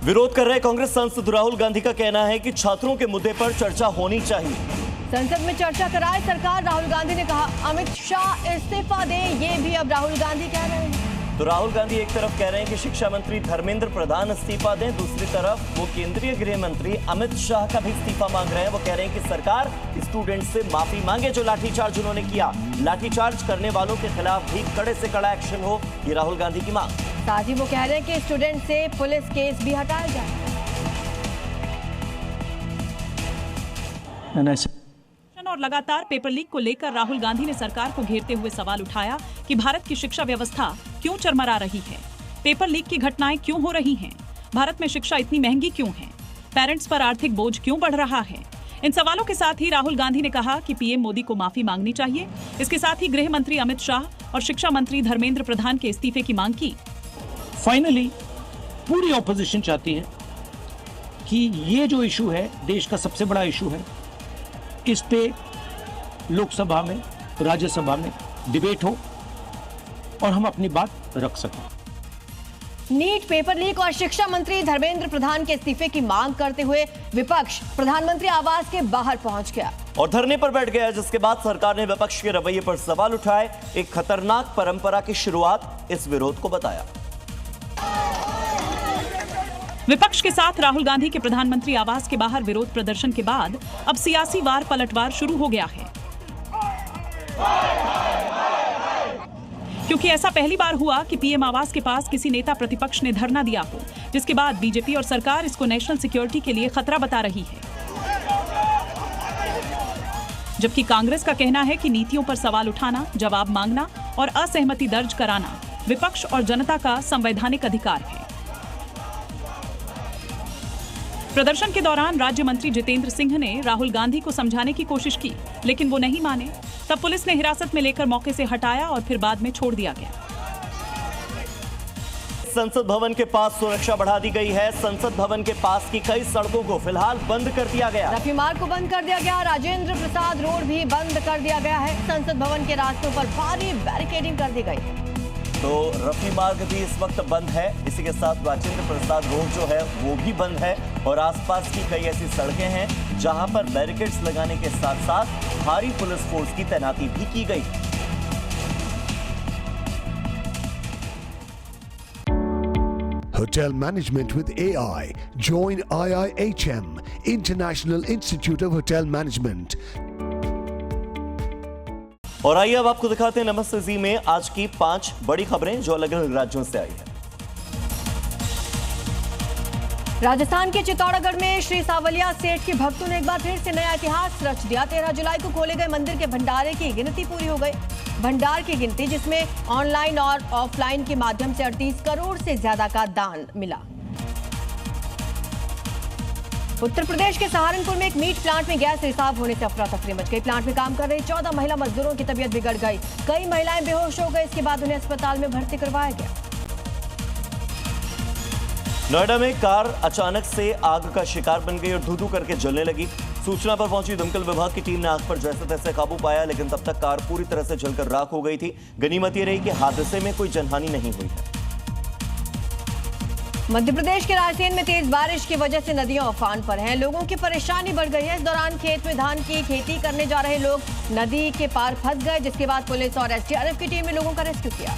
विरोध कर रहे कांग्रेस सांसद राहुल गांधी का कहना है कि छात्रों के मुद्दे पर चर्चा होनी चाहिए। संसद में चर्चा कराए सरकार, राहुल गांधी ने कहा। अमित शाह इस्तीफा दें, ये भी अब राहुल गांधी कह रहे हैं। तो राहुल गांधी एक तरफ कह रहे हैं कि शिक्षा मंत्री धर्मेंद्र प्रधान इस्तीफा दें, दूसरी तरफ वो केंद्रीय गृह मंत्री अमित शाह का भी इस्तीफा मांग रहे हैं। वो कह रहे हैं कि सरकार स्टूडेंट से माफी मांगे जो लाठीचार्ज उन्होंने किया। लाठीचार्ज करने वालों के खिलाफ भी कड़े से कड़ा एक्शन हो, ये राहुल गांधी की मांग। साथ ही वो कह रहे हैं कि स्टूडेंट से पुलिस केस भी हटाया जाए। और लगातार पेपर लीक को लेकर राहुल गांधी ने सरकार को घेरते हुए सवाल उठाया कि भारत की शिक्षा व्यवस्था क्यों चरमरा रही है, पेपर लीक की घटनाएं क्यों हो रही हैं, भारत में शिक्षा इतनी महंगी क्यों है, पेरेंट्स पर आर्थिक बोझ क्यों बढ़ रहा है। इन सवालों के साथ ही राहुल गांधी ने कहा कि पीएम मोदी को माफी मांगनी चाहिए। इसके साथ ही गृह मंत्री अमित शाह और शिक्षा मंत्री धर्मेंद्र प्रधान के इस्तीफे की मांग की। फाइनली पूरी ऑपोजिशन चाहती है कि ये जो इशू है, देश का सबसे बड़ा इशू है, इस पे लोकसभा में, राज्यसभा में डिबेट हो और हम अपनी बात रख सकें। नीट, पेपर लीक और शिक्षा मंत्री धर्मेंद्र प्रधान के इस्तीफे की मांग करते हुए विपक्ष प्रधानमंत्री आवास के बाहर पहुंच गया और धरने पर बैठ गया, जिसके बाद सरकार ने विपक्ष के रवैये पर सवाल उठाए। एक खतरनाक परंपरा की शुरुआत इस विरोध को बताया। विपक्ष के साथ राहुल गांधी के प्रधानमंत्री आवास के बाहर विरोध प्रदर्शन के बाद अब सियासी वार पलटवार शुरू हो गया है, क्योंकि ऐसा पहली बार हुआ कि पीएम आवास के पास किसी नेता प्रतिपक्ष ने धरना दिया हो, जिसके बाद बीजेपी और सरकार इसको नेशनल सिक्योरिटी के लिए खतरा बता रही है। जबकि कांग्रेस का कहना है कि नीतियों पर सवाल उठाना, जवाब मांगना और असहमति दर्ज कराना विपक्ष और जनता का संवैधानिक अधिकार है। प्रदर्शन के दौरान राज्य मंत्री जितेंद्र सिंह ने राहुल गांधी को समझाने की कोशिश की, लेकिन वो नहीं माने। तब पुलिस ने हिरासत में लेकर मौके से हटाया और फिर बाद में छोड़ दिया गया। संसद भवन के पास सुरक्षा बढ़ा दी गई है। संसद भवन के पास की कई सड़कों को फिलहाल बंद कर दिया गया। रफी मार्ग को बंद कर दिया गया। राजेंद्र प्रसाद रोड भी बंद कर दिया गया है। संसद भवन के रास्तों पर भारी बैरिकेडिंग कर दी गई है। तो रफी मार्ग भी इस वक्त बंद है। इसी के साथ राजेंद्र प्रसाद रोड जो है वो भी बंद है और आसपास की कई ऐसी सड़कें हैं जहां पर बैरिकेड्स लगाने के साथ साथ भारी पुलिस फोर्स की तैनाती भी की गई। Hotel Management with AI. Join IIHM, International Institute of Hotel Management. और आइए अब आपको दिखाते हैं नमस्ते जी में आज की 5 बड़ी खबरें जो अलग अलग राज्यों से आई है। राजस्थान के चित्तौड़गढ़ में श्री सावलिया सेठ के भक्तों ने एक बार फिर से नया इतिहास रच दिया। 13 जुलाई को खोले गए मंदिर के भंडारे की गिनती पूरी हो गई। भंडार की गिनती जिसमें ऑनलाइन और ऑफलाइन के माध्यम से 38 करोड़ से ज्यादा का दान मिला। उत्तर प्रदेश के सहारनपुर में एक मीट प्लांट में गैस रिसाव होने से अफरा तफरी मच गई। प्लांट में काम कर रही 14 महिला मजदूरों की तबीयत बिगड़ गई। कई महिलाएं बेहोश हो गई। इसके बाद उन्हें अस्पताल में भर्ती करवाया गया। नोएडा में कार अचानक से आग का शिकार बन गई और धू-धू करके जलने लगी। सूचना पर पहुंची दमकल विभाग की टीम ने आग पर जैसे तैसे काबू पाया, लेकिन तब तक कार पूरी तरह से जलकर राख हो गई थी। गनीमत ये रही कि हादसे में कोई जनहानि नहीं हुई है। मध्य प्रदेश के रायसेन में तेज बारिश की वजह से नदियां उफान पर हैं। लोगों की परेशानी बढ़ गई है। इस दौरान खेत में धान की खेती करने जा रहे लोग नदी के पार फंस गए, जिसके बाद पुलिस और एसडीआरएफ की टीम ने लोगों का रेस्क्यू किया।